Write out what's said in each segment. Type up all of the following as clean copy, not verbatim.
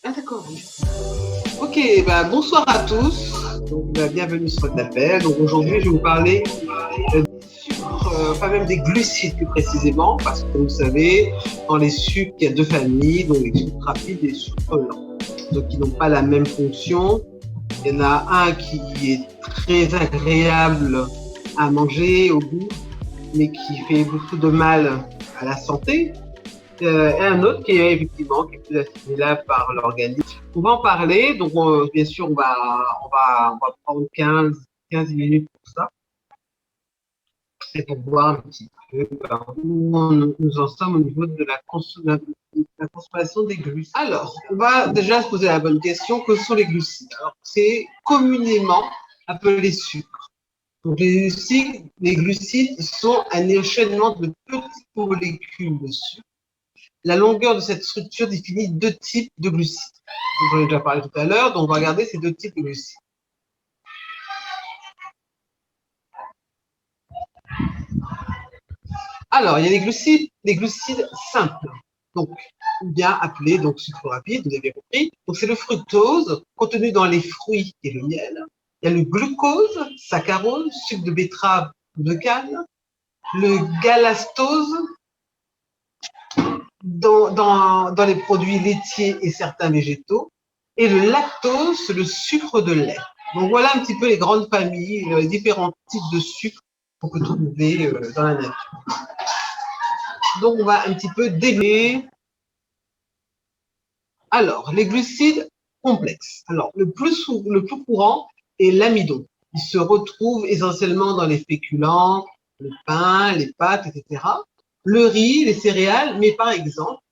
Ah d'accord, oui. Ok, bah, bonsoir à tous. Donc, bienvenue sur cet appel. Donc aujourd'hui, je vais vous parler des sucres, enfin même des glucides plus précisément, parce que comme vous savez, dans les sucres, il y a deux familles, donc les sucres rapides et les sucres lents. Donc ils n'ont pas la même fonction. Il y en a un qui est très agréable à manger au goût, mais qui fait beaucoup de mal à la santé. Et un autre qui est effectivement qui est plus assimilable par l'organisme. On va en parler, donc bien sûr on va prendre 15 minutes pour ça, et pour voir un petit peu où nous en sommes au niveau de la consommation des glucides. Alors, on va déjà se poser la bonne question, que sont les glucides? Alors, c'est communément appelé sucre. Donc, les glucides sont un enchaînement de petites molécules de sucre. La longueur de cette structure définit deux types de glucides. J'en ai déjà parlé tout à l'heure, donc on va regarder ces deux types de glucides. Alors, il y a les glucides simples, donc bien appelés donc sucre rapide, vous avez compris. Donc c'est le fructose contenu dans les fruits et le miel. Il y a le glucose, saccharose, sucre de betterave ou de canne. Le galactose dans les produits laitiers et certains végétaux. Et le lactose, c'est le sucre de lait. Donc voilà un petit peu les grandes familles, les différents types de sucre qu'on peut trouver dans la nature. Donc on va un petit peu développer. Alors, les glucides complexes. Alors, le plus courant est l'amidon. Il se retrouve essentiellement dans les féculents, le pain, les pâtes, etc. Le riz, les céréales, mais par exemple,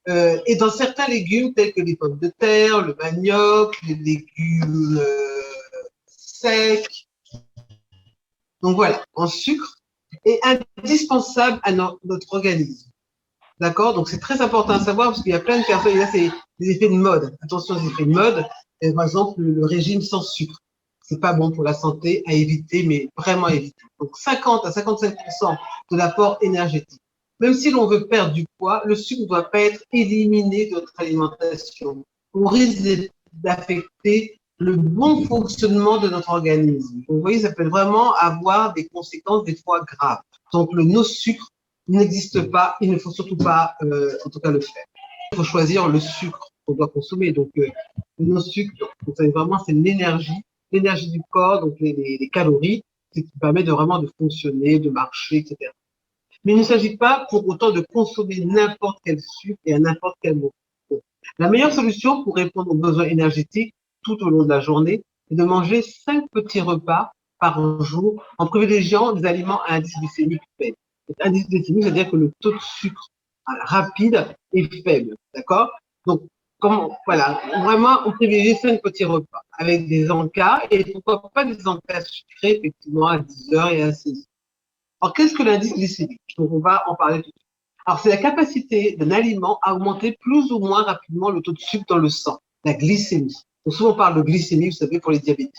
et dans certains légumes tels que les pommes de terre, le manioc, les légumes secs. Donc voilà, en sucre est indispensable à notre organisme. D'accord? Donc c'est très important à savoir parce qu'il y a plein de personnes, là c'est des effets de mode. Attention aux effets de mode. Et par exemple, le régime sans sucre. C'est pas bon pour la santé, à éviter, mais vraiment à éviter. Donc 50 à 55% de l'apport énergétique. Même si l'on veut perdre du poids, le sucre ne doit pas être éliminé de notre alimentation. On risque d'affecter le bon fonctionnement de notre organisme. Donc, vous voyez, ça peut vraiment avoir des conséquences des fois graves. Donc le no-sucre n'existe pas, il ne faut surtout pas, en tout cas, le faire. Il faut choisir le sucre qu'on doit consommer. Donc, le non-sucre, vraiment, c'est l'énergie du corps, donc les calories, ce qui permet de vraiment de fonctionner, de marcher, etc. Mais il ne s'agit pas pour autant de consommer n'importe quel sucre et à n'importe quel moment. La meilleure solution pour répondre aux besoins énergétiques tout au long de la journée est de manger 5 petits repas par jour en privilégiant des aliments à indice glycémique faible. Cet indice glycémique, c'est-à-dire que le taux de sucre rapide est faible. D'accord? Donc, voilà, vraiment, on privilégie 5 petits repas avec des encas et pourquoi pas des encas sucrés, effectivement, à 10 heures et à 16 heures. Alors, qu'est-ce que l'indice glycémique? Donc, on va en parler tout de suite. Alors, c'est la capacité d'un aliment à augmenter plus ou moins rapidement le taux de sucre dans le sang, la glycémie. Donc, souvent, on parle de glycémie, vous savez, pour les diabétiques.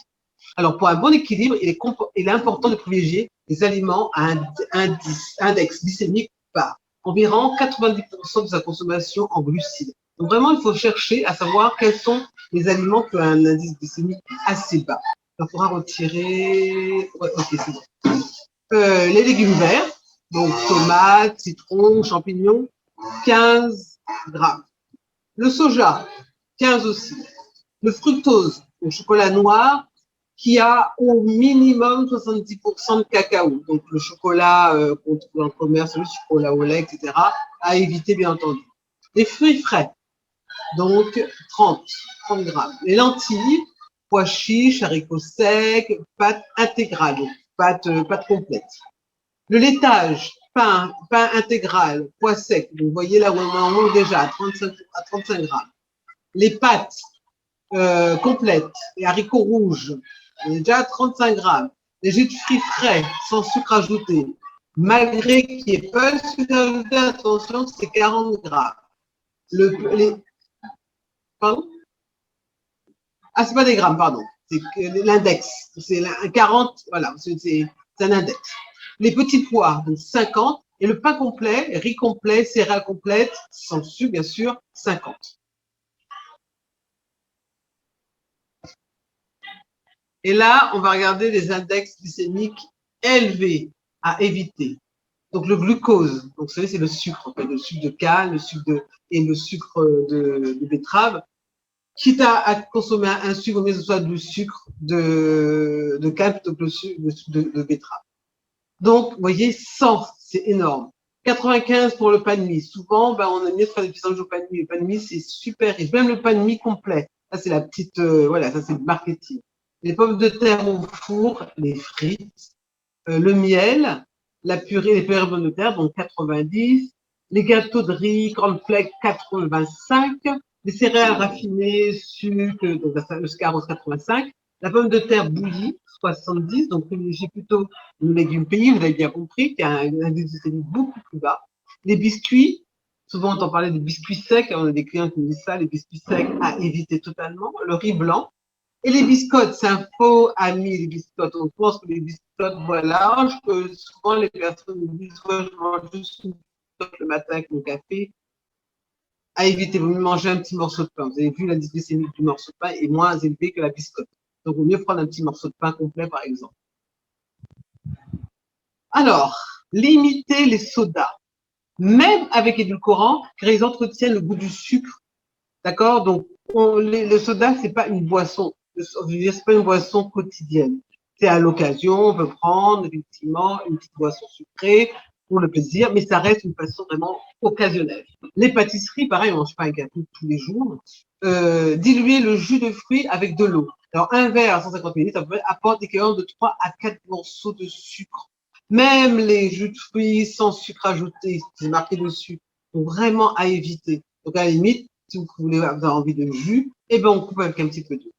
Alors, pour un bon équilibre, il est important de privilégier des aliments à un index glycémique bas, environ 90% de sa consommation en glucides. Donc, vraiment, il faut chercher à savoir quels sont les aliments qui ont un indice glycémique assez bas. Il faudra retirer. Ouais, ok, c'est bon. Les légumes verts, donc tomates, citrons, champignons, 15 grammes. Le soja, 15 aussi. Le fructose, le chocolat noir, qui a au minimum 70% de cacao. Donc le chocolat qu'on trouve dans le commerce, le chocolat au lait, etc., à éviter bien entendu. Les fruits frais, donc 30 grammes. Les lentilles, pois chiches, haricots secs, pâtes intégrales, donc pâtes complètes. Le laitage, pain intégral, pois sec, vous voyez là où on en mange déjà à 35 grammes. Les pâtes complètes, les haricots rouges, on est déjà à 35 grammes. Les jus de fruits frais, sans sucre ajouté, malgré qu'il n'y ait pas de sucre ajouté, attention, c'est 40 grammes. Pardon? Ah, c'est pas des grammes, pardon. C'est l'index. C'est 40, voilà, c'est un index. Les petits pois, donc 50. Et le pain complet, riz complet, céréales complètes, sans sucre, bien sûr, 50. Et là, on va regarder les index glycémiques élevés à éviter. Donc, le glucose, donc, vous savez, c'est le sucre, en fait, le sucre de canne, et le sucre de betterave. Quitte à consommer un sucre, mais ce soit du sucre de canne plutôt que le sucre de betterave. Donc, vous voyez, 100, c'est énorme. 95 pour le pain de mie. Souvent, on aime mieux faire des petits sandwichs au pain de mie. Le pain de mie, c'est super riche. Même le pain de mie complet. Ça, c'est la petite, voilà, ça, c'est le marketing. Les pommes de terre au four, les frites, le miel, la purée, les purées de pommes de terre, donc 90. Les gâteaux de riz, cornflakes, 85. Les céréales raffinées, sucre, donc le scarros, 85. La pomme de terre bouillie, 70. Donc, privilégiez plutôt le légume pays, vous avez bien compris, qui a un indice glycémique beaucoup plus bas. Les biscuits, souvent on entend parler des biscuits secs, on a des clients qui me disent ça, les biscuits secs à éviter totalement. Le riz blanc. Et les biscottes, c'est un faux ami, les biscottes. On pense que les biscottes, voilà, souvent les personnes me disent, ouais, je mange juste une biscotte le matin avec mon café. À éviter, vous manger un petit morceau de pain. Vous avez vu, l'indice glycémique du morceau de pain est moins élevé que la biscotte. Donc, il vaut mieux prendre un petit morceau de pain complet, par exemple. Alors, limiter les sodas, même avec édulcorants, car ils entretiennent le goût du sucre. D'accord? Donc, le soda, c'est pas une boisson. C'est pas une boisson quotidienne. C'est à l'occasion, on peut prendre effectivement une petite boisson sucrée pour le plaisir, mais ça reste une façon vraiment occasionnelle. Les pâtisseries, pareil, on mange pas un gâteau tous les jours. Diluer le jus de fruits avec de l'eau. Alors, un verre à 150 ml, ça peut apporter l'équivalent de 3 à 4 morceaux de sucre. Même les jus de fruits sans sucre ajouté, c'est marqué dessus, sont vraiment à éviter. Donc, à la limite, si vous voulez avoir envie de jus, on coupe avec un petit peu d'eau.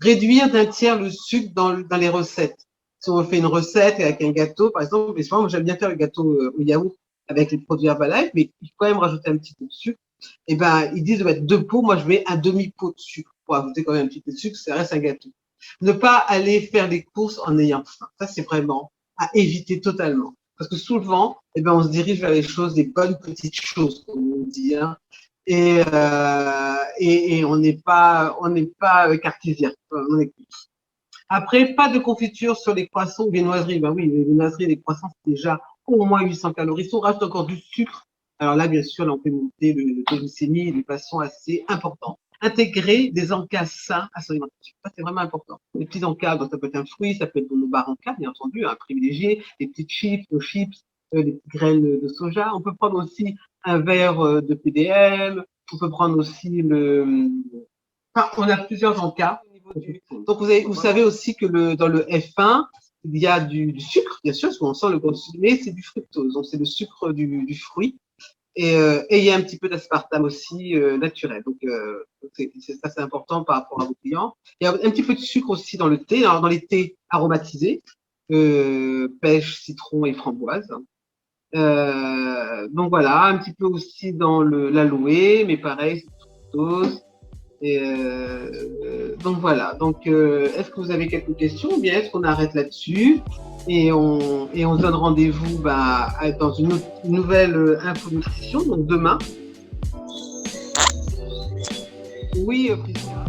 Réduire d'un tiers le sucre dans les recettes. Si on fait une recette avec un gâteau, par exemple, mais souvent, moi, j'aime bien faire le gâteau au yaourt avec les produits Herbalife, mais il faut quand même rajouter un petit peu de sucre. Ils disent de mettre 2 pots, moi, je mets un demi-pot de sucre pour ajouter quand même un petit peu de sucre, ça reste un gâteau. Ne pas aller faire les courses en ayant faim. Ça, c'est vraiment à éviter totalement. Parce que souvent, on se dirige vers les choses, des bonnes petites choses, comme on dit, hein. Et on n'est pas cartésien. On est... Après, pas de confiture sur les croissants ou viennoiseries. Ben oui, les viennoiseries et les croissants, c'est déjà au moins 800 calories. Si on rajoute encore du sucre, alors là, bien sûr, là, on peut monter le taux glycémie de façon assez importante. Intégrer des encas sains à son alimentation. Ça, c'est vraiment important. Les petits encas, donc ça peut être un fruit, ça peut être nos barres encas, bien entendu, hein, privilégié, les petites chips, nos chips, les petites graines de soja. On peut prendre aussi un verre de PDM. On peut prendre aussi Enfin, on a plusieurs encas. Donc, vous savez aussi que dans le F1, il y a du sucre, bien sûr, parce qu'on sent le consommer, c'est du fructose. Donc, c'est le sucre du fruit. Et il y a un petit peu d'aspartame aussi naturel. Donc, ça, c'est important par rapport à vos clients. Il y a un petit peu de sucre aussi dans le thé, dans les thés aromatisés, pêche, citron et framboise. Donc voilà, un petit peu aussi dans l'aloe, mais pareil, c'est fructose. Et donc voilà. Donc, est-ce que vous avez quelques questions ou bien est-ce qu'on arrête là-dessus et on se donne rendez-vous dans une nouvelle info nutrition, donc demain. Oui, Priscilla.